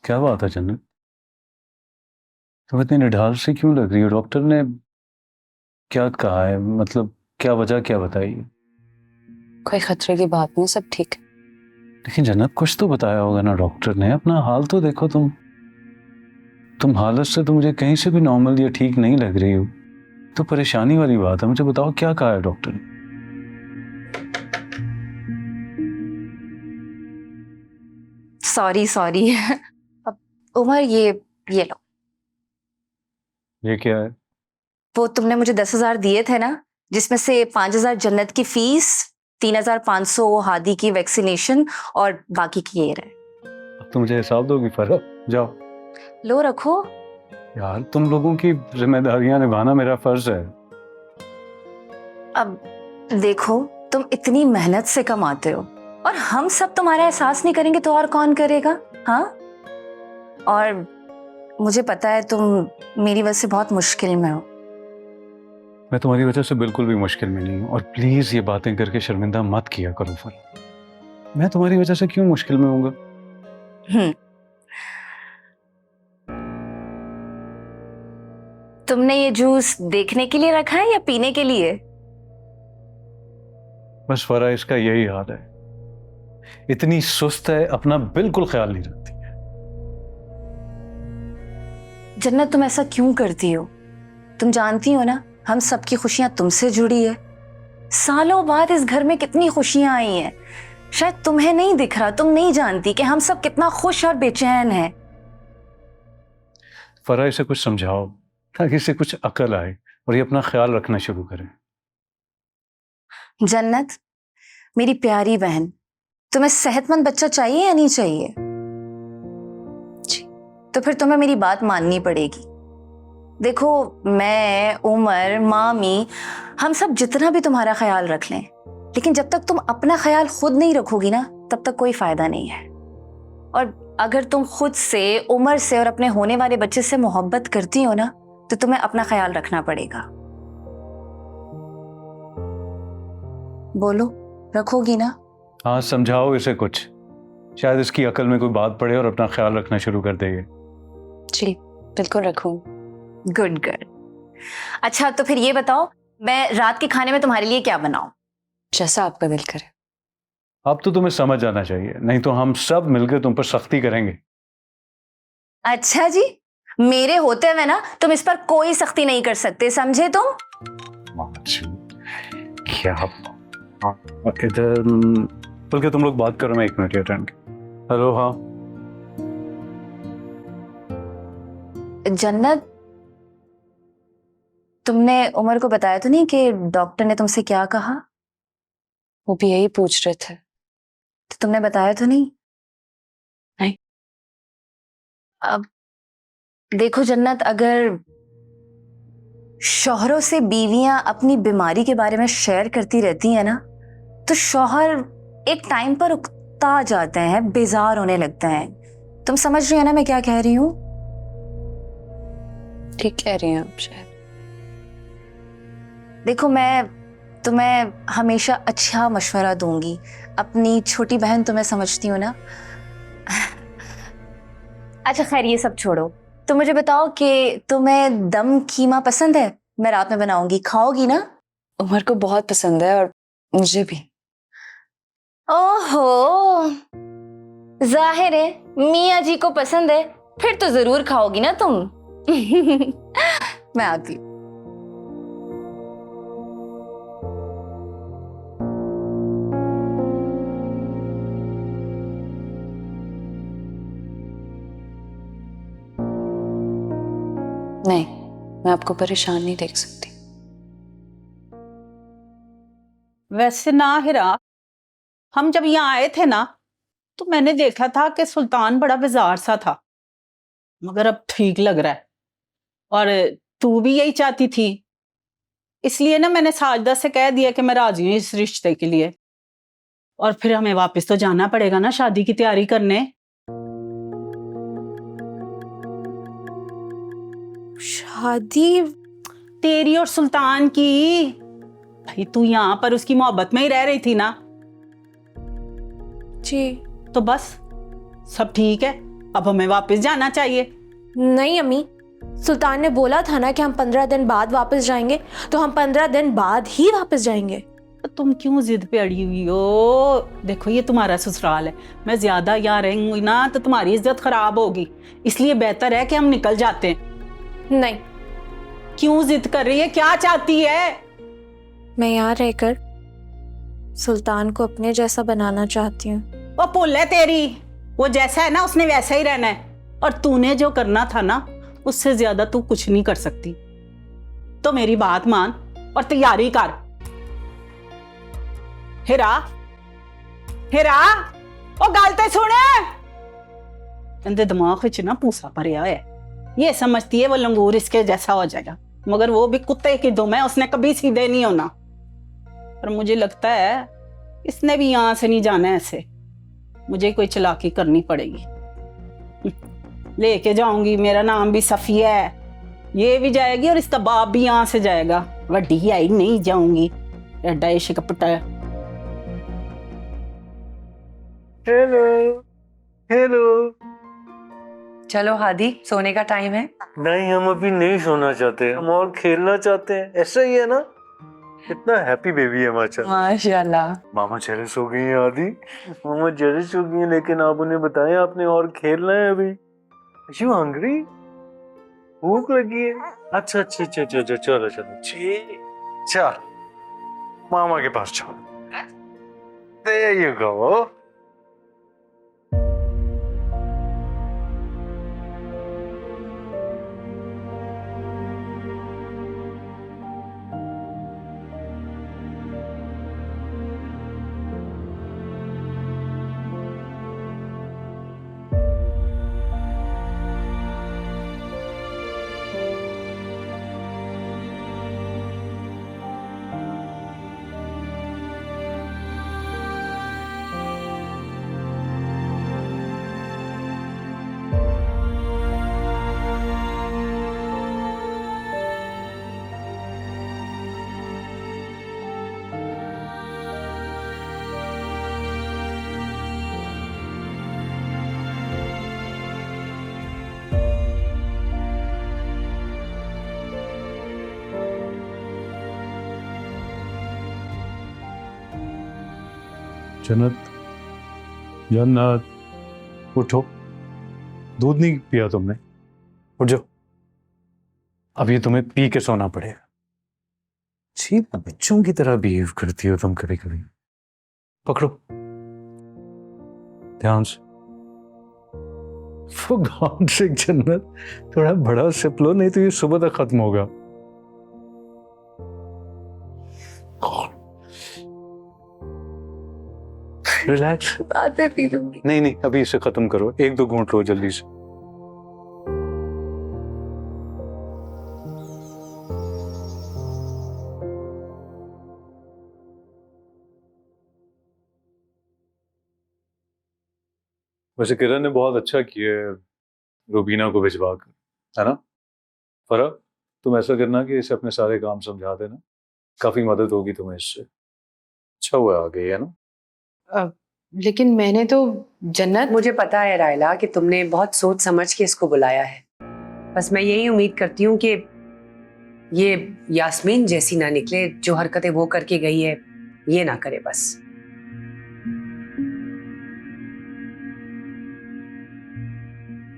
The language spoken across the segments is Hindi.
क्या बात है जन्नत, तुम इतनी निढाल से क्यों लग रही हो? डॉक्टर ने क्या कहा है? मतलब क्या वजह क्या बताई है? कोई खतरे की बात नहीं, सब ठीक है। लेकिन जन्नत कुछ तो बताया होगा ना डॉक्टर ने। अपना हाल तो देखो तुम हालत से तो मुझे कहीं से भी नॉर्मल या ठीक नहीं लग रही हो। तो परेशानी वाली बात है, मुझे बताओ क्या कहा है डॉक्टर ने? Sorry sorry. अब उमर, ये लो। ये क्या है? वो तुमने मुझे 10,000 दिए थे ना, जिसमें से 5,000 जन्नत की फीस, 3,500 हादी की वैक्सीनेशन और बाकी की ये रहे। अब तो मुझे हिसाब दोगी फर्क? जाओ। लो रखो। यार तुम लोगों की जिम्मेदारियां निभाना मेरा फर्ज है। अब देखो, तुम इतनी मेहनत से कमाते हो और हम सब तुम्हारा एहसास नहीं करेंगे तो और कौन करेगा? हाँ। और मुझे पता है तुम मेरी वजह से बहुत मुश्किल में हो। मैं तुम्हारी वजह से बिल्कुल भी मुश्किल में नहीं हूँ, और प्लीज ये बातें करके शर्मिंदा मत किया करो फर्क। मैं तुम्हारी वजह से क्यों मुश्किल में होऊंगा? हम्म। तुमने ये जूस देखने के लिए रखा है या पीने के लिए? बस फरा इसका यही हाल है, इतनी सुस्त है, अपना बिल्कुल ख्याल नहीं रखती। जन्नत, तुम ऐसा क्यों करती हो? तुम जानती हो ना, हम सबकी खुशियां तुमसे जुड़ी है। सालों बाद इस घर में कितनी खुशियां आई हैं। शायद तुम्हें नहीं दिख रहा, तुम नहीं जानती कि हम सब कितना खुश और बेचैन हैं। फरा इसे कुछ समझाओ ताकि इसे कुछ अकल आए और ये अपना ख्याल रखना शुरू करे। जन्नत, मेरी प्यारी बहन, तुम्हें सेहतमंद बच्चा चाहिए या नहीं चाहिए? जी। तो फिर तुम्हें मेरी बात माननी पड़ेगी। देखो, मैं, उमर, मामी, हम सब जितना भी तुम्हारा ख्याल रख लें, लेकिन जब तक तुम अपना ख्याल खुद नहीं रखोगी ना, तब तक कोई फायदा नहीं है। और अगर तुम खुद से, उमर से और अपने होने वाले बच्चे से मोहब्बत करती हो ना, तो तुम्हें अपना ख्याल रखना पड़ेगा। बोलो, रखोगी ना? हाँ, समझाओ इसे कुछ, शायद इसकी अकल में कोई बात पड़े और अपना ख्याल रखना शुरू कर देगी। जी बिल्कुल रखूं। Good girl. अच्छा, तो फिर ये बताओ, मैं रात के खाने में तुम्हारे लिए क्या बनाऊं? जैसा आपका दिल करे। अब तो तुम्हें समझ आना चाहिए, नहीं तो हम सब मिलकर तुम पर सख्ती करेंगे। अच्छा जी, मेरे होते हुए ना तुम इस पर कोई सख्ती नहीं कर सकते, समझे तुम? क्या इधर, बल्कि तुम लोग बात करो, मैं 1 मिनट अटेंड। हेलो। हाँ जन्नत, तुमने उमर को बताया तो नहीं कि डॉक्टर ने तुमसे क्या कहा? वो भी यही पूछ रहे थे। तो तुमने बताया तो नहीं? नहीं। अब देखो जन्नत, अगर शौहरों से बीवियां अपनी बीमारी के बारे में शेयर करती रहती हैं ना, तो शौहर एक टाइम पर उकता जाते हैं, बेजार होने लगते हैं। तुम समझ रही हो ना मैं क्या कह रही हूँ? ठीक कह रही हैं आप शायद। देखो, मैं तुम्हें हमेशा अच्छा मशवरा दूंगी, अपनी छोटी बहन तुम्हें समझती हूँ ना। अच्छा खैर, ये सब छोड़ो। तो मुझे बताओ कि तुम्हें दम कीमा पसंद है? मैं रात में बनाऊंगी, खाओगी ना? उमर को बहुत पसंद है और मुझे भी। ओहो, जाहिर है मियाँ जी को पसंद है, फिर तो जरूर खाओगी ना तुम। मैं आती हूँ। नहीं, मैं आपको परेशान नहीं देख सकती। वैसे ना हिरा, हम जब यहाँ आए थे ना, तो मैंने देखा था कि सुल्तान बड़ा बेजार सा था, मगर अब ठीक लग रहा है। और तू भी यही चाहती थी, इसलिए ना मैंने साजदा से कह दिया कि मैं राजी हूँ इस रिश्ते के लिए। और फिर हमें वापस तो जाना पड़ेगा ना शादी की तैयारी करने। शादी? तेरी और सुल्तान की। भाई तू यहाँ पर उसकी मोहब्बत में ही रह रही थी ना। जी। तो बस सब ठीक है, अब हमें वापस जाना चाहिए। नहीं अम्मी, सुल्तान ने बोला था ना कि हम 15 दिन बाद वापस जाएंगे, तो हम 15 दिन बाद ही वापस जाएंगे। तो तुम क्यों जिद पे अड़ी हुई हो? देखो ये तुम्हारा ससुराल है, मैं ज्यादा यहाँ रहूंगी ना तो तुम्हारी इज्जत खराब होगी, इसलिए बेहतर है कि हम निकल जाते हैं। नहीं, क्यों जिद कर रही है, क्या चाहती है? मैं यहाँ रहकर सुल्तान को अपने जैसा बनाना चाहती हूँ। वो पुल है तेरी, वो जैसा है ना उसने वैसा ही रहना है, और तूने जो करना था ना उससे ज्यादा तू कुछ नहीं कर सकती। तो मेरी बात मान और तैयारी कर। हिरा, हिरा, ओ गल ते सुन। इनके दिमाग विच ना पूसा भरिया है, ये समझती है वो लंगूर इसके जैसा हो जाएगा, मगर वो भी कुत्ते की दुम है, उसने कभी सीधे नहीं होना। पर मुझे लगता है इसने भी यहां से नहीं जाना ऐसे, मुझे कोई चालाकी करनी पड़ेगी। लेके जाऊंगी, मेरा नाम भी सफिया है, ये भी जाएगी और इसका बाप भी यहां से जाएगा। वड्डी आई नहीं जाऊंगी, एडा इश्क पटा। Hello hello. चलो हादी, सोने का टाइम है। नहीं, हम अभी नहीं सोना चाहते, हम और खेलना चाहते हैं। ऐसा ही है ना? कितना हैप्पी बेबी है माचा। माशाल्लाह। मामा जेलस हो गई है आदि, मामा जेलस हो गई है, लेकिन आप उन्हें बताएं आपने और खेलना है अभी। You hungry? भूख लगी है? अच्छा अच्छा अच्छा अच्छा अच्छा, चलो चलो चल मामा के पास चलो। There you go. जन्नत, जन्नत, उठो। दूध नहीं पिया तुमने? उठ जाओ, अब ये तुम्हें पी के सोना पड़ेगा। छी, बच्चों की तरह बिहेव करती हो तुम कभी कभी। पकड़ो ध्यान से। For God's sake, जन्नत, थोड़ा बड़ा सिप लो, नहीं तो ये सुबह तक खत्म होगा। रिलैक्स। बाद में पी लूंगी। नहीं नहीं, अभी इसे खत्म करो, एक दो घूंट लो जल्दी से। वैसे किरण ने बहुत अच्छा किया है रूबीना को भिजवा कर, है ना? फरह, तुम ऐसा करना कि इसे अपने सारे काम समझा देना, काफी मदद होगी तुम्हें इससे। अच्छा हुआ आ गई, है ना? लेकिन मैंने तो जन्नत। मुझे पता है रायला कि तुमने बहुत सोच समझ के इसको बुलाया है, बस मैं यही उम्मीद करती हूँ कि ये यास्मीन जैसी ना निकले, जो हरकतें वो करके गई है ये ना करे बस।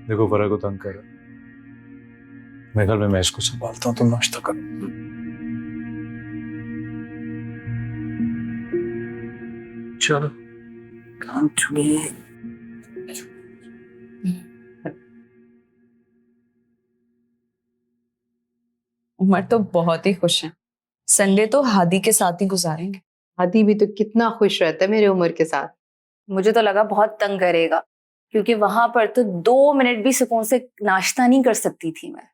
देखो फरह को तंग कर, मेरे ख्याल में मैं इसको संभालता हूँ, तुम नाश्ता करो। चलो काम छोड़िए। उमर तो बहुत ही खुश है, संडे तो हादी के साथ ही गुजारेंगे। हादी भी तो कितना खुश रहता है मेरे उमर के साथ। मुझे तो लगा बहुत तंग करेगा, क्योंकि वहां पर तो 2 मिनट भी सुकून से नाश्ता नहीं कर सकती थी मैं।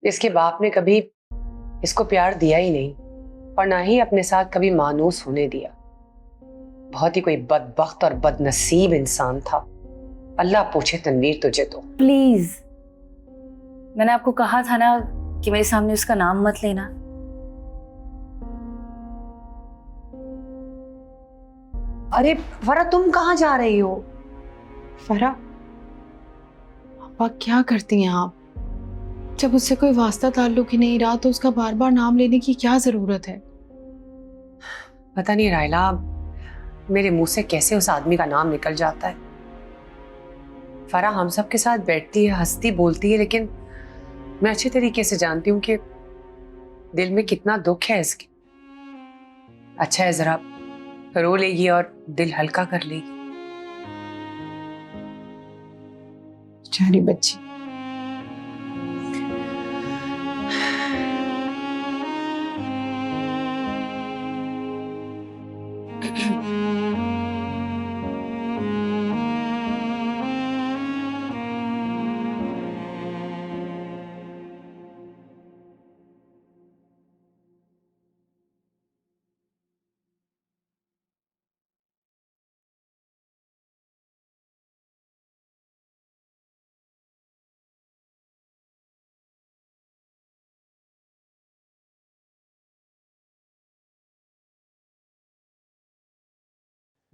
इसके बाप ने कभी इसको प्यार दिया ही नहीं, और ना ही अपने साथ कभी मानूस होने दिया। बहुत ही कोई बदबख्त और बदनसीब इंसान था। अल्लाह पूछे तनवीर तुझे तो। प्लीज, मैंने आपको कहा था ना कि मेरे सामने उसका नाम मत लेना। अरे फरा, तुम कहाँ जा रही हो? फरा, पाक क्या करती हैं आप? जब उससे कोई वास्ता ताल्लुक ही नहीं रहा तो उसका बार बार नाम लेने की क्या जरूरत है? पता नहीं रायला, मेरे मुंह से कैसे उस आदमी का नाम निकल जाता है। फराह हम सब के साथ बैठती है, हंसती बोलती है, लेकिन मैं अच्छे तरीके से जानती हूँ कि दिल में कितना दुख है इसके। अच्छा है जरा रो लेगी और दिल हल्का कर लेगी। बेचारी बच्ची।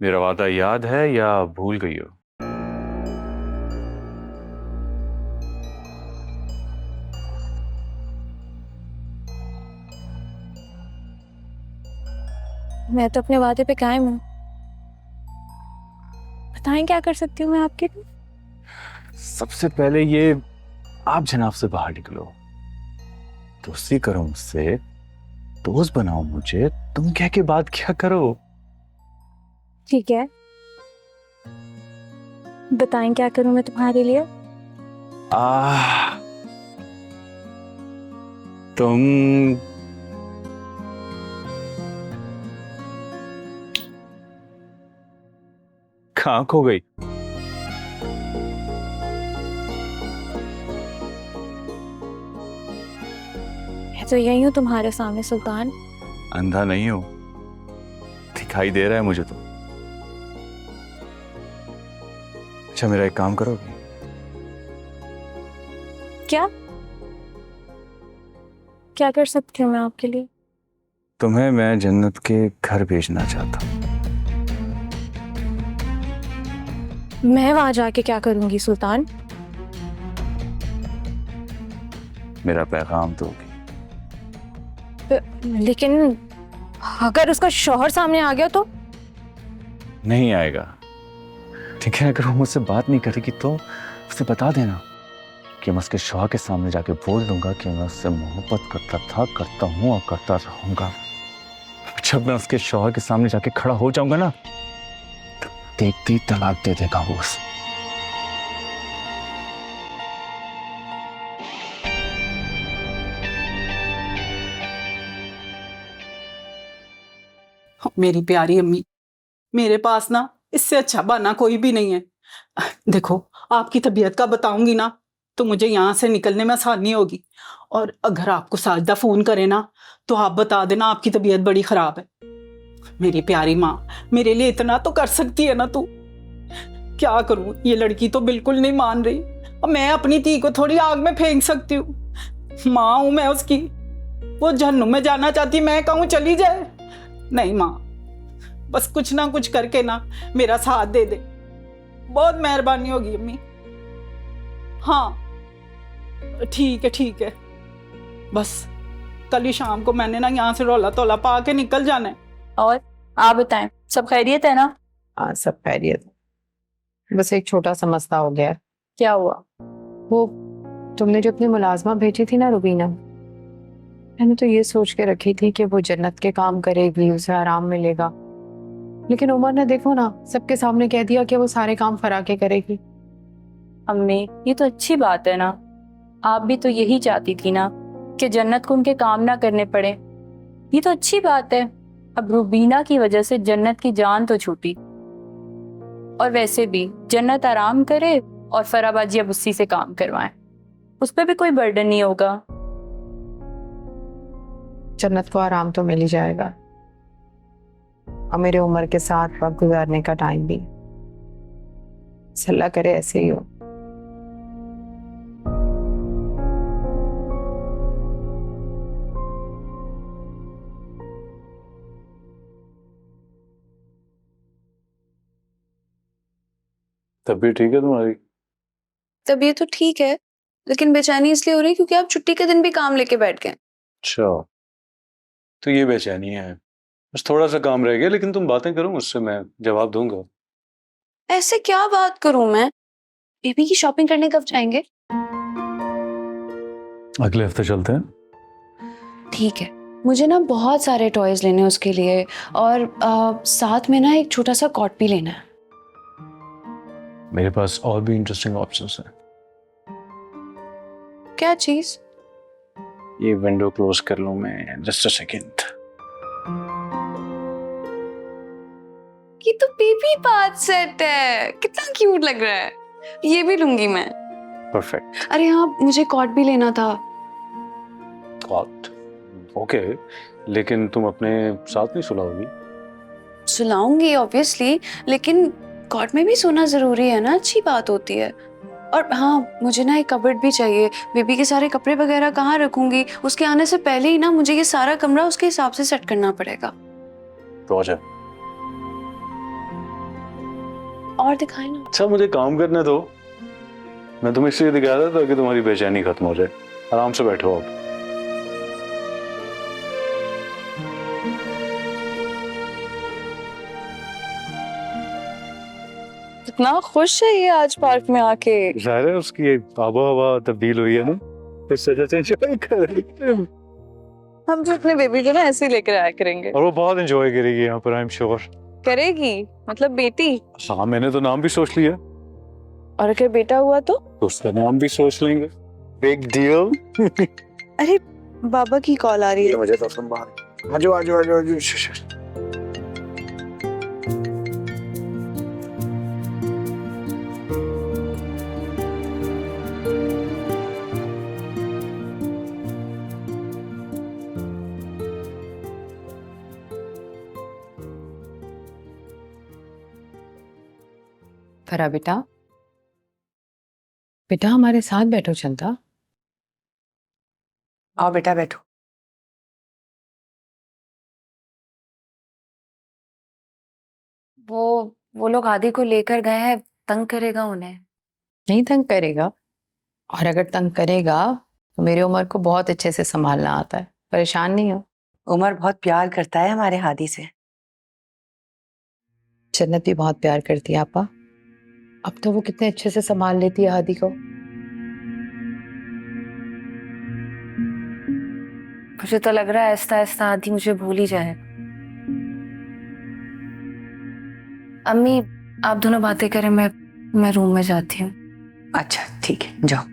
मेरा वादा याद है या भूल गई हो? मैं तो अपने वादे पे कायम हूँ। बताएं क्या कर सकती हूँ मैं आपके लिए? सबसे पहले ये आप जनाब से बाहर निकलो, दोस्ती करो मुझसे, दोस्त बनाओ मुझे, तुम कह के बात क्या करो। ठीक है, बताएं क्या करूँ मैं तुम्हारे लिए? तुम कहाँ खो गई? मैं तो यही हूँ तुम्हारे सामने सुल्तान। अंधा नहीं हो, दिखाई दे रहा है मुझे तो। अच्छा मेरा एक काम करोगे? क्या क्या कर सकती हूँ मैं आपके लिए? तुम्हें मैं जन्नत के घर भेजना चाहता हूँ। मैं वहां जाके क्या करूंगी सुल्तान? मेरा पैगाम दोगी? लेकिन अगर उसका शौहर सामने आ गया तो? नहीं आएगा, ठीक है? अगर वो मुझसे बात नहीं करेगी तो उसे बता देना कि मैं उसके शौहर के सामने जाके बोल दूंगा कि मैं उससे मोहब्बत करता था, करता हूं और करता रहूंगा। जब मैं उसके शौहर के सामने जाके खड़ा हो जाऊंगा ना, तो देखते ही तलाक दे देगा वो उसे। मेरी प्यारी अम्मी, मेरे पास ना इससे अच्छा बहाना कोई भी नहीं है। देखो, आपकी तबीयत का बताऊंगी ना तो मुझे यहाँ से निकलने में आसानी होगी। और अगर आपको साजिदा फोन करे ना तो आप बता देना आपकी तबीयत बड़ी खराब है। मेरी प्यारी माँ, मेरे लिए इतना तो कर सकती है ना तू? क्या करूं, ये लड़की तो बिल्कुल नहीं मान रही। अब मैं अपनी धी को थोड़ी आग में फेंक सकती हूँ? माँ हूं मैं उसकी। वो जहन्नुम में जाना चाहती, मैं कहूँ चली जाए? नहीं माँ, बस कुछ ना कुछ करके ना मेरा साथ दे दे, बहुत मेहरबानी होगी अम्मी। हाँ ठीक है, ठीक है। बस कल ही शाम को मैंने ना यहाँ से रौला तौला पा के निकल जाना है। और आप बताएं, सब खैरियत है ना? हाँ सब खैरियत है। बस एक छोटा सा मसला हो गया है। क्या हुआ? वो तुमने जो अपनी मुलाजमा भेजी थी ना रुबीना, मैंने तो ये सोच के रखी थी कि वो जन्नत के काम करेगी, उसे आराम मिलेगा। लेकिन उमर ने देखो ना सबके सामने कह दिया कि वो सारे काम फरा के करेगी। अम्मी, ये तो अच्छी बात है ना। आप भी तो यही चाहती थी ना कि जन्नत को उनके काम ना करने पड़े। ये तो अच्छी बात है। अब रुबीना की वजह से जन्नत की जान तो छूटी, और वैसे भी जन्नत आराम करे और फराबाजी अब उसी से काम करवाएं, उस पर भी कोई बर्डन नहीं होगा। जन्नत को आराम तो मिल ही जाएगा और मेरे उम्र के साथ वक्त गुजारने का टाइम भी। अल्लाह करे ऐसे ही हो। तबीयत ठीक है तुम्हारी? तबीयत तो ठीक है, लेकिन बेचैनी इसलिए हो रही है क्योंकि आप छुट्टी के दिन भी काम लेके बैठ गए। अच्छा, तो ये बेचैनी है। बस थोड़ा सा काम रह गया, लेकिन तुम बातें करो मुझसे, मैं जवाब दूंगा। ऐसे क्या बात करूं मैं? बेबी की शॉपिंग करने कब जाएंगे? अगले हफ्ते चलते हैं। ठीक है, मुझे ना बहुत सारे टॉयज लेने हैं उसके लिए, और साथ में ना एक छोटा सा कॉट भी लेना है। मेरे पास और भी इंटरेस्टिंग ऑप्शंस हैं। क्या चीज? ये विंडो क्लोज कर लूं मैं? Just a second. ये तो बेबी बाथ सेट है, कितना क्यूट लग रहा है। ये भी लूंगी मैं। परफेक्ट। अरे हाँ, मुझे कॉट भी लेना था। कॉट? ओके, लेकिन तुम अपने साथ नहीं सुलाओगी? सुलाऊंगी ऑब्वियसली, लेकिन कॉट में भी सोना जरूरी है ना, अच्छी बात होती है। और हाँ, मुझे ना एक कबर्ड भी चाहिए। बेबी के सारे कपड़े वगैरह कहाँ रखूंगी? उसके आने से पहले ही ना मुझे ये सारा कमरा उसके हिसाब से सेट करना पड़ेगा। तो आजा। और दिखाए ना। अच्छा, मुझे काम करने दो। मैं तुम्हें इसलिए दिखा रहा था कि तुम्हारी बेचैनी खत्म हो जाए। आराम से बैठो आप। कितना खुश है ये आज पार्क में आके। ज़ाहिर है उसकी आबो हवा तब्दील हुई है ना, इस वजह से एंजॉय कर रही है। हम तो अपने बेबी को ना ऐसे ही लेकर आया करेंगे। और वो बहुत एंजॉय करेगी यहाँ पर, आई एम श्योर। करेगी? मतलब बेटी? हाँ, मैंने तो नाम भी सोच लिया। और अगर बेटा हुआ तो उसका नाम भी सोच लेंगे। Big deal. अरे बाबा की कॉल आ रही है। मुझे तो सुन बाहर। आजो आजो आजो आजो। फरा बेटा, बेटा हमारे साथ बैठो। चंदा, आओ बेटा बैठो। वो लोग आदि को लेकर गए हैं, तंग करेगा उन्हें? नहीं तंग करेगा, और अगर तंग करेगा तो मेरी उम्र को बहुत अच्छे से संभालना आता है। परेशान नहीं हो। उमर बहुत प्यार करता है हमारे हादी से। जन्नत भी बहुत प्यार करती है आपा। अब तो वो कितने अच्छे से संभाल लेती है हादी को। मुझे तो लग रहा है आहिस्ता आहिस्ता आदि मुझे भूल ही जाए। अम्मी, आप दोनों बातें करें, मैं रूम में जाती हूँ। अच्छा ठीक है, जाओ।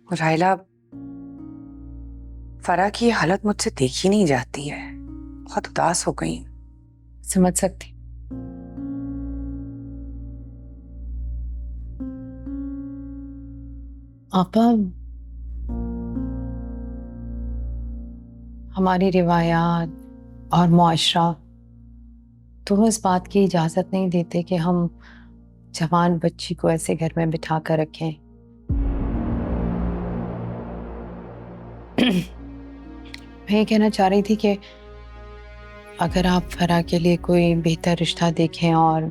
रायला, फरा की ये हालत मुझसे देखी नहीं जाती है। बहुत उदास हो गई। समझ सकती। आपा, हमारी रिवायात और मुआशरा दोनों इस बात की इजाजत नहीं देते कि हम जवान बच्ची को ऐसे घर में बिठा कर रखें। मैं ये कहना चाह रही थी कि अगर आप फरा के लिए कोई बेहतर रिश्ता देखें, और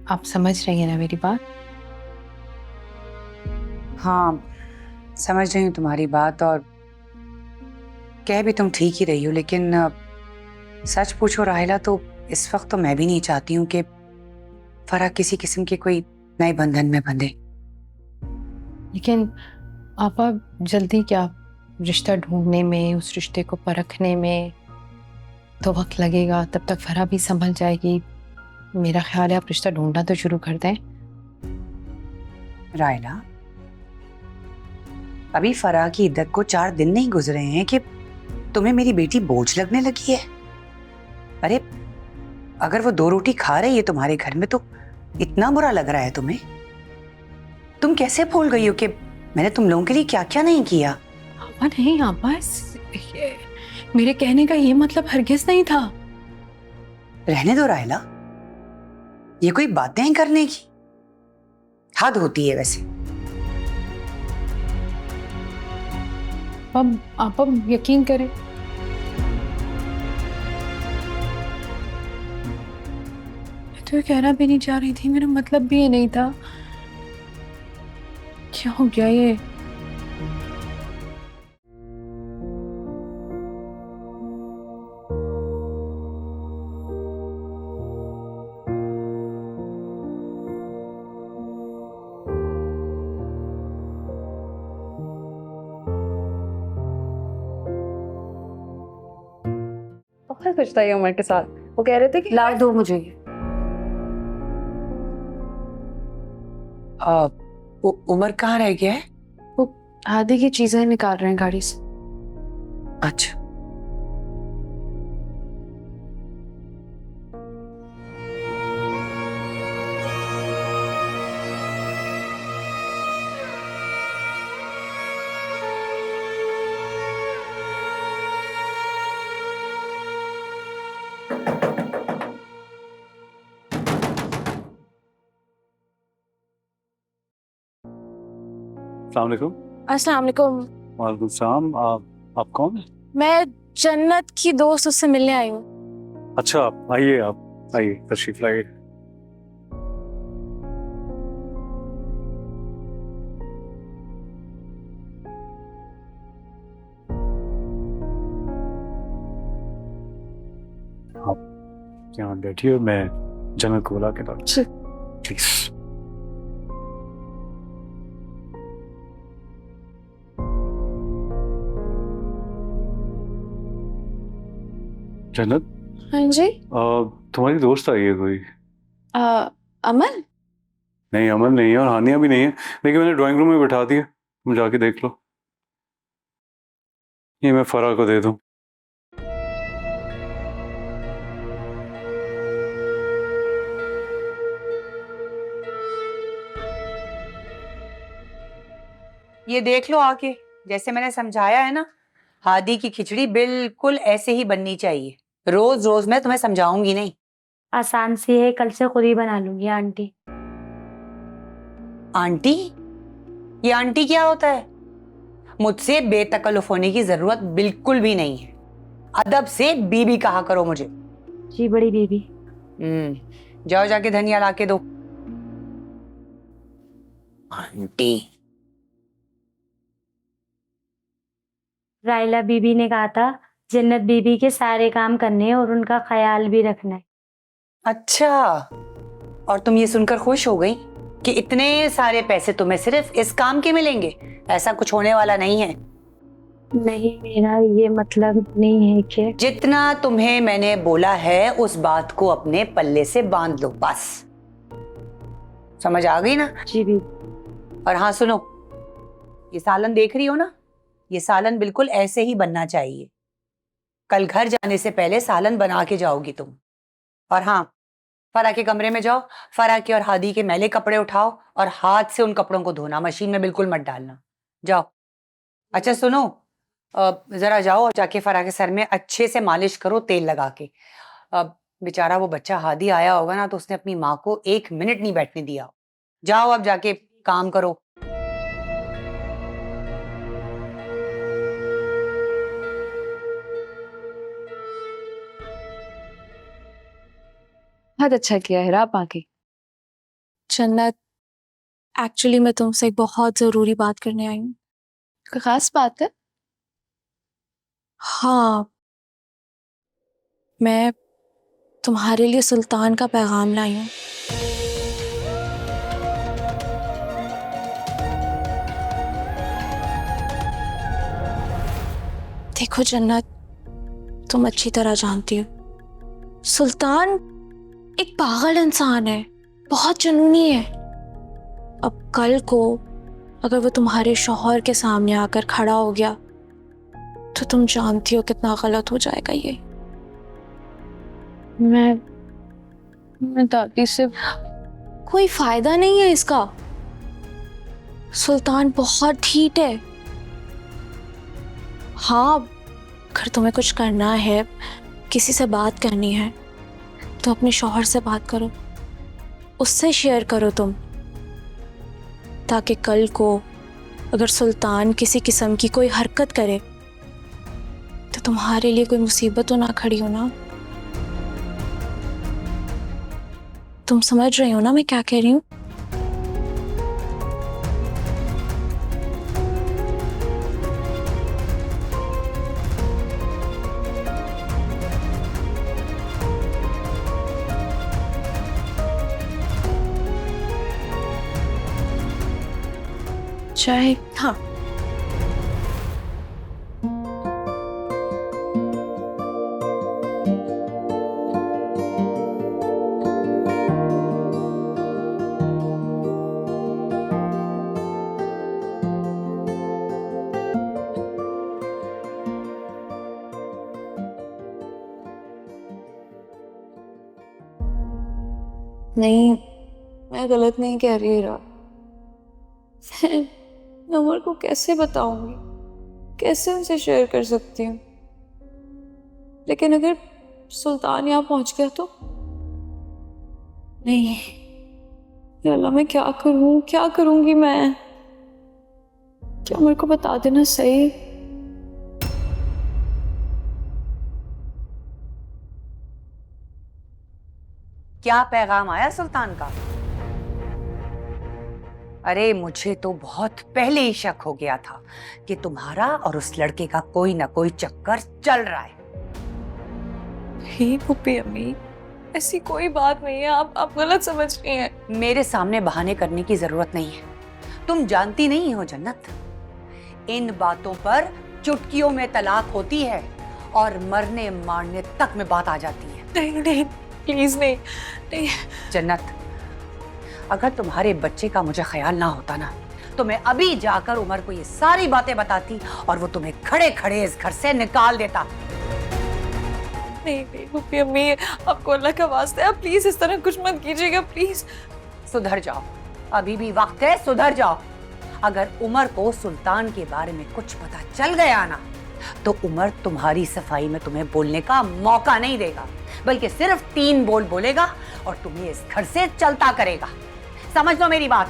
आप समझ रही हैं ना मेरी बात? हाँ, समझ रही हूँ तुम्हारी बात, और कह भी तुम ठीक ही रही हो, लेकिन सच पूछो राहिला तो इस वक्त तो मैं भी नहीं चाहती हूँ कि फरा किसी किस्म के कोई नए बंधन में बंधे। लेकिन आपा, जल्दी क्या? रिश्ता ढूंढने में, उस रिश्ते को परखने में तो वक्त लगेगा। तब तक फरा भी संभल जाएगी। मेरा ख्याल है आप रिश्ता ढूंढना तो शुरू कर दें। रायला, अभी फरा की इद्दत को 4 दिन नहीं गुजरे हैं कि तुम्हें मेरी बेटी बोझ लगने लगी है। अरे अगर वो 2 रोटी खा रही है तुम्हारे घर में तो इतना बुरा लग रहा है तुम्हें? तुम कैसे भूल गई हो कि मैंने तुम लोगों के लिए क्या क्या नहीं किया? आपा नहीं, आपा मेरे कहने का ये मतलब हरगिज नहीं था। रहने दो रायला, ये कोई बातें हैं करने की? हद होती है वैसे। अब आप यकीन करें, तो ये कहना भी नहीं चाह रही थी, मेरा मतलब भी ये नहीं था। क्या हो गया ये? बहुत कुछ था ये उमर के साथ। वो कह रहे थे कि ला दो मुझे ये। उमर कहाँ रह गया है? वो आदि की चीजें निकाल रहे हैं गाड़ी से। अच्छा। अस्सलाम वालेकुम। अस्सलाम वालेकुम। वालेकुम सलाम। आप कौन? मैं जन्नत की दोस्त, उससे मिलने आई हूँ। अच्छा, आप आइए तशरीफ लाइए। आप यहाँ बैठिए, मैं जन्नत को बुला के लाऊं। प्लीज। जन्नत, हाँ जी। तुम्हारी दोस्त आई है कोई? अमन? नहीं, अमन नहीं है और हानिया भी नहीं है, लेकिन मैंने ड्राइंग रूम में बैठा दिया, तुम जाके देख लो। ये मैं फरा को दे दूं। ये देख लो आके, जैसे मैंने समझाया है ना, हादी की खिचड़ी बिल्कुल ऐसे ही बननी चाहिए। रोज रोज मैं तुम्हें समझाऊंगी नहीं। आसान सी है, कल से खुद ही बना लूंगी आंटी। आंटी? ये आंटी क्या होता है? मुझसे बेतकल्लुफ होने की जरूरत बिल्कुल भी नहीं है। अदब से बीबी कहा करो मुझे। जी बड़ी बीबी। जाओ जाके धनिया लाके दो। आंटी। रायला बीबी ने कहा था जन्नत बीबी के सारे काम करने हैं और उनका ख्याल भी रखना है। अच्छा, और तुम ये सुनकर खुश हो गई कि इतने सारे पैसे तुम्हें सिर्फ इस काम के मिलेंगे? ऐसा कुछ होने वाला नहीं है। नहीं, मेरा ये मतलब नहीं है कि जितना तुम्हें मैंने बोला है उस बात को अपने पल्ले से बांध लो, बस। समझ आ गई ना? जी भी। और हाँ सुनो, ये सालन देख रही हो ना, ये सालन बिल्कुल ऐसे ही बनना चाहिए। कल घर जाने से पहले सालन बना के जाओगी तुम। और हाँ, फरा के कमरे में जाओ, फरा के और हादी के मैले कपड़े उठाओ और हाथ से उन कपड़ों को धोना, मशीन में बिल्कुल मत डालना। जाओ। अच्छा सुनो, जरा जाओ और जाके फरा के सर में अच्छे से मालिश करो तेल लगा के। बेचारा वो बच्चा हादी आया होगा ना, तो उसने अपनी माँ को 1 मिनट नहीं बैठने दिया। जाओ अब जाके काम करो। बहुत अच्छा किया है आप आके। जन्नत, एक्चुअली मैं तुमसे एक बहुत ज़रूरी बात करने आई हूँ। कोई खास बात है? हाँ, मैं तुम्हारे लिए सुल्तान का पैगाम लाई हूँ। देखो जन्नत, तुम अच्छी तरह जानती हो सुल्तान एक पागल इंसान है, बहुत जुनूनी है। अब कल को अगर वो तुम्हारे शौहर के सामने आकर खड़ा हो गया तो तुम जानती हो कितना गलत हो जाएगा ये। मैं दादी से कोई फायदा नहीं है इसका। सुल्तान बहुत ढीठ है। हाँ, अगर तुम्हें कुछ करना है, किसी से बात करनी है, तो अपने शौहर से बात करो, उससे शेयर करो तुम, ताकि कल को अगर सुल्तान किसी किस्म की कोई हरकत करे तो तुम्हारे लिए कोई मुसीबत तो ना खड़ी हो ना। तुम समझ रही हो ना मैं क्या कह रही हूँ? चाय? हाँ। नहीं, मैं गलत नहीं कह रही रा। मैं उमर को कैसे बताऊंगी, कैसे उनसे शेयर कर सकती हूँ? लेकिन अगर सुल्तान यहाँ पहुंच गया तो? नहीं या अल्लाह, मैं क्या करूँ, क्या करूंगी मैं? क्या उमर को बता देना सही? क्या पैगाम आया सुल्तान का? अरे मुझे तो बहुत पहले ही शक हो गया था कि तुम्हारा और उस लड़के का कोई ना कोई चक्कर चल रहा है। ही पुप्पी अम्मी, ऐसी कोई बात नहीं है, आप गलत समझ रही हैं। मेरे सामने बहाने करने की जरूरत नहीं है। तुम जानती नहीं हो जन्नत, इन बातों पर चुटकियों में तलाक होती है और मरने मारने तक में बात आ जाती है। नहीं नहीं, प्लीज नहीं, नहीं। जन्नत, अगर तुम्हारे बच्चे का मुझे ख्याल ना होता ना, तो मैं अभी जाकर उमर को ये सारी बातें बताती और वो तुम्हें खड़े खड़े इस घर से निकाल देता। नहीं नहीं पुप्पी अम्मी, आपको अल्लाह का वास्ता है, आप प्लीज इस तरह कुछ मत कीजिएगा, प्लीज। सुधर जाओ, अभी भी वक्त है, सुधर जाओ। अगर उमर को सुल्तान के बारे में कुछ पता चल गया ना, तो उमर तुम्हारी सफाई में तुम्हें बोलने का मौका नहीं देगा, बल्कि सिर्फ 3 बोल बोलेगा और तुम्हें इस घर से चलता करेगा। समझ लो मेरी बात।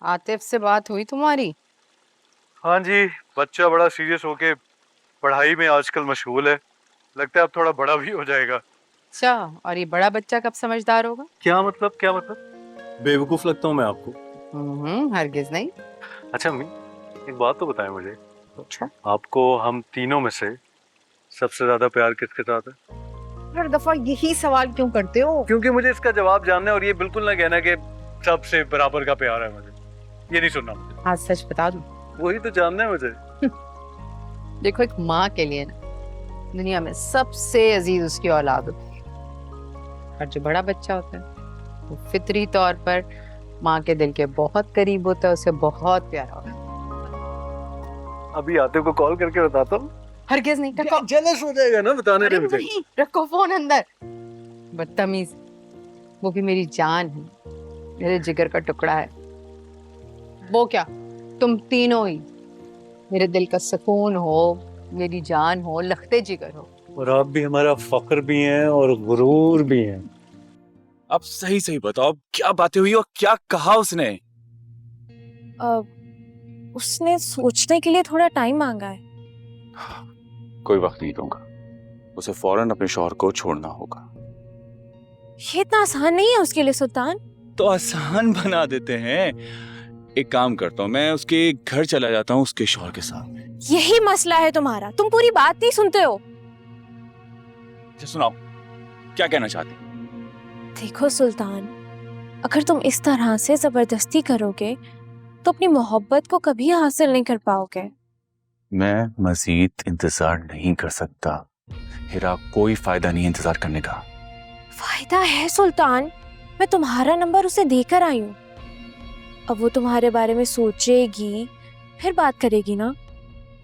आतिफ से बात हुई तुम्हारी? हाँ जी, बच्चा बड़ा सीरियस होके पढ़ाई में आजकल मशगूल है। लगता है अब थोड़ा बड़ा भी हो जाएगा। अच्छा, और ये बड़ा बच्चा कब समझदार होगा? क्या मतलब, क्या मतलब? बेवकूफ लगता हूँ मैं आपको? हरगिज नहीं। अच्छा अम्मी, एक बात तो बताएं मुझे। अच्छा, आपको हम तीनों में से सबसे ज्यादा प्यार किसके साथ है? हर दफा यही सवाल क्यों करते हो? क्योंकि मुझे इसका जवाब जानना है, और ये बिल्कुल ना कहना कि सबसे बराबर का प्यार है। मुझे ये नहीं सुनना। मुझे आज सच बता दूं, वही तो जानना है मुझे। देखो, एक माँ के लिए ना दुनिया में सबसे अजीज उसकी औलाद होती है, और जो बड़ा बच्चा होता है वो फितरी तौर पर माँ के दिल के बहुत करीब होता है, उसे बहुत प्यारा होता है। अभी आतिफ को कॉल करके बताता हूँ। हरगिज नहीं, रखो। जेलस हो जाएगा ना, बताने दे मुझे। नहीं, रखो फोन अंदर। बदतमीज, वो भी मेरी जान है, मेरे जिगर का टुकड़ा है। वो क्या, तुम तीनों ही मेरे दिल का सुकून हो, मेरी जान हो, लखते जिगर हो। और आप भी हमारा फख्र भी हैं और गुरूर भी हैं। अब सही सही बताओ, क्या बातें हुई और क्या कहा उसने? उसने सोचने के लिए थोड़ा टाइम मांगा है। कोई वक्त नहीं दूंगा, उसे फौरन अपने शौहर को छोड़ना होगा। ये इतना आसान नहीं है उसके लिए सुल्तान। तो आसान बना देते हैं। एक काम करता हूँ, मैं उसके घर चला जाता हूँ उसके शौहर के साथ। यही मसला है तुम्हारा, तुम पूरी बात नहीं सुनते हो। सुनाओ, क्या कहना चाहती? देखो सुल्तान, अगर तुम इस तरह से जबरदस्ती करोगे तो अपनी मोहब्बत को कभी हासिल नहीं कर पाओगे। मैं मजीद इंतजार नहीं कर सकता हिरा, कोई फायदा नहीं इंतजार करने का। फायदा है सुल्तान, मैं तुम्हारा नंबर उसे देकर आई हूँ। अब वो तुम्हारे बारे में सोचेगी, फिर बात करेगी ना,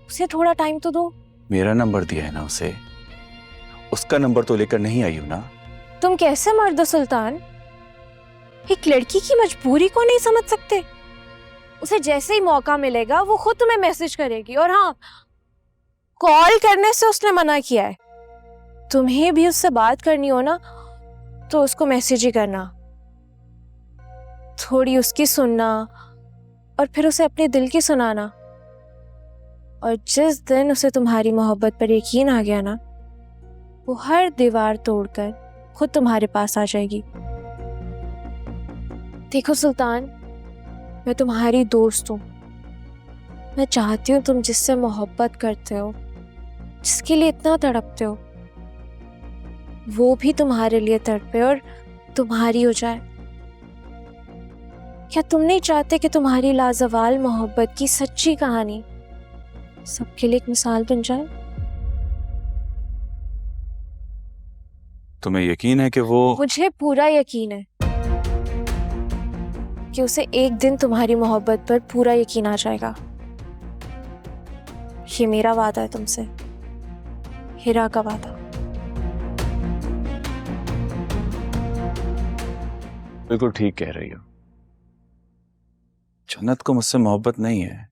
उसे थोड़ा टाइम तो दो। मेरा नंबर दिया है ना उसे, उसका नंबर तो लेकर नहीं आई हूँ ना। तुम कैसे मर्द हो सुल्तान? एक लड़की की मजबूरी को नहीं समझ सकते? उसे जैसे ही मौका मिलेगा वो खुद तुम्हें मैसेज करेगी, और हाँ, कॉल करने से उसने मना किया है। तुम्हें भी उससे बात करनी हो ना तो उसको मैसेज ही करना, थोड़ी उसकी सुनना और फिर उसे अपने दिल की सुनाना। और जिस दिन उसे तुम्हारी मोहब्बत पर यकीन आ गया ना, वो हर दीवार तोड़कर खुद तुम्हारे पास आ जाएगी। देखो सुल्तान, मैं तुम्हारी दोस्त हूँ। मैं चाहती हूँ तुम जिससे मोहब्बत करते हो, जिसके लिए इतना तड़पते हो, वो भी तुम्हारे लिए तड़पे और तुम्हारी हो जाए। क्या तुम नहीं चाहते कि तुम्हारी लाजवाल मोहब्बत की सच्ची कहानी सबके लिए एक मिसाल बन जाए? तुम्हें यकीन है कि वो? मुझे पूरा यकीन है कि उसे एक दिन तुम्हारी मोहब्बत पर पूरा यकीन आ जाएगा। ये मेरा वादा है तुमसे, हिरा का वादा। बिल्कुल ठीक कह रही हो। जन्नत को मुझसे मोहब्बत नहीं है,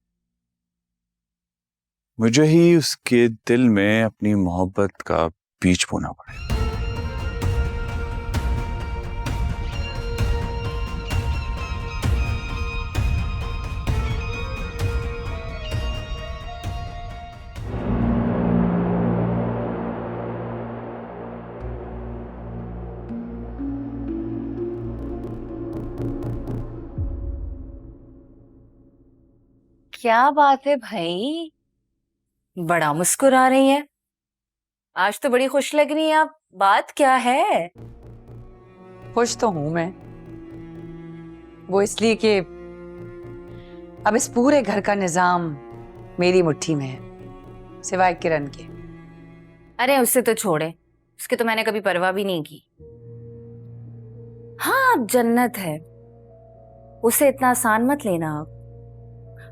मुझे ही उसके दिल में अपनी मोहब्बत का बीज बोना पड़ेगा। क्या बात है भाई, बड़ा मुस्कुरा रही है आज तो, बड़ी खुश लग रही है आप। बात क्या है? खुश तो हूं मैं, वो इसलिए कि अब इस पूरे घर का निजाम मेरी मुट्ठी में है, सिवाय किरण के। अरे उससे तो छोड़े, उसके तो मैंने कभी परवाह भी नहीं की। हाँ, अब जन्नत है, उसे इतना आसान मत लेना आप।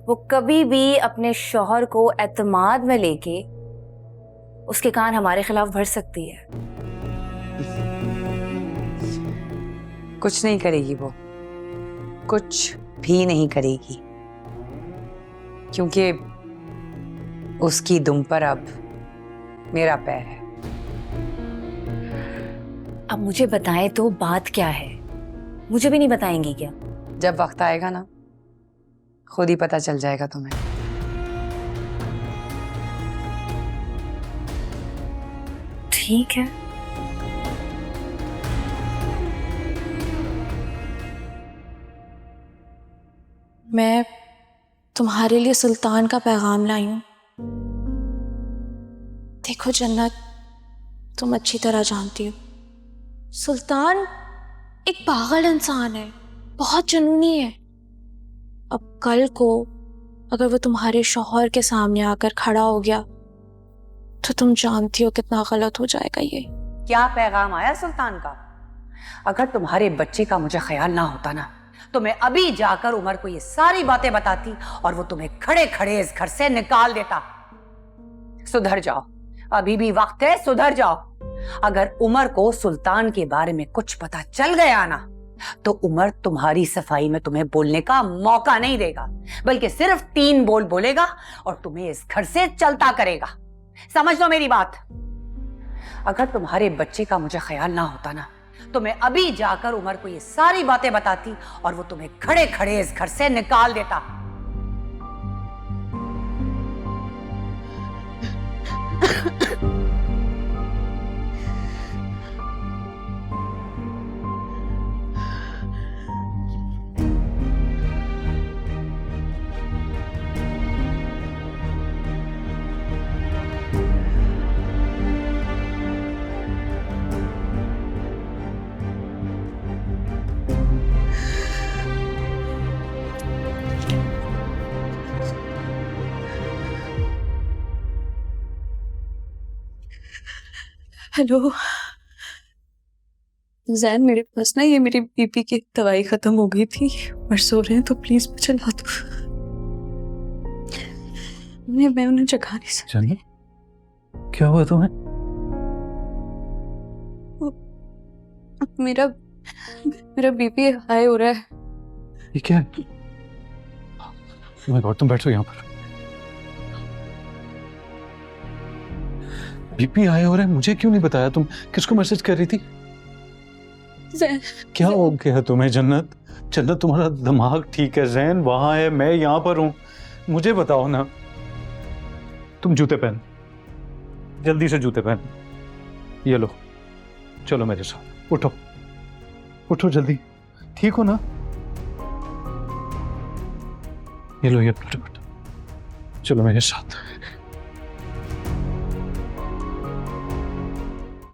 वो कभी भी अपने शौहर को एतमाद में लेके उसके कान हमारे खिलाफ भर सकती है। कुछ नहीं करेगी वो, कुछ भी नहीं करेगी, क्योंकि उसकी दुम पर अब मेरा पैर है। अब मुझे बताएं तो बात क्या है? मुझे भी नहीं बताएंगी क्या? जब वक्त आएगा ना, खुद ही पता चल जाएगा तुम्हें। ठीक है। मैं तुम्हारे लिए सुल्तान का पैगाम लाई हूं। देखो जन्नत, तुम अच्छी तरह जानती हो सुल्तान एक पागल इंसान है, बहुत जुनूनी है। अब कल को अगर वो तुम्हारे शौहर के सामने आकर खड़ा हो गया तो तुम जानती हो कितना गलत हो जाएगा ये। क्या पैगाम आया सुल्तान का? अगर तुम्हारे बच्चे का मुझे ख्याल ना होता ना, तो मैं अभी जाकर उमर को ये सारी बातें बताती और वो तुम्हें खड़े खड़े इस घर से निकाल देता। सुधर जाओ, अभी भी वक्त है, सुधर जाओ। अगर उमर को सुल्तान के बारे में कुछ पता चल गया ना, तो उमर तुम्हारी सफाई में तुम्हें बोलने का मौका नहीं देगा, बल्कि सिर्फ 3 बोल बोलेगा और तुम्हें इस घर से चलता करेगा। समझ लो मेरी बात। अगर तुम्हारे बच्चे का मुझे ख्याल ना होता ना, तो मैं अभी जाकर उमर को ये सारी बातें बताती और वो तुम्हें खड़े खड़े इस घर से निकाल देता। हेलो जैन, मेरे पास ना ये मेरी बीपी की दवाई खत्म हो गई थी और सो रहे हैं, तो प्लीज मुझे ला दो। मैं उन्हें जगा नहीं सकती। जन्नत, क्या हुआ तुम्हें? मेरा मेरा बीपी हाई हो रहा है। ये क्या है? Oh तुम बैठो यहाँ पर। बीपी हाई हो रहा है, मुझे क्यों नहीं बताया? तुम किसको मैसेज कर रही थी? क्या हो गया तुम्हें जन्नत? जन्नत तुम्हारा दिमाग ठीक है, जहन वहां है, मैं यहाँ पर हूँ, मुझे बताओ ना। तुम जूते पहन, जल्दी से जूते पहन। ये लो, चलो मेरे साथ, उठो उठो जल्दी। ठीक हो ना? ये लो ये अपना दुपट्टा, चलो मेरे साथ।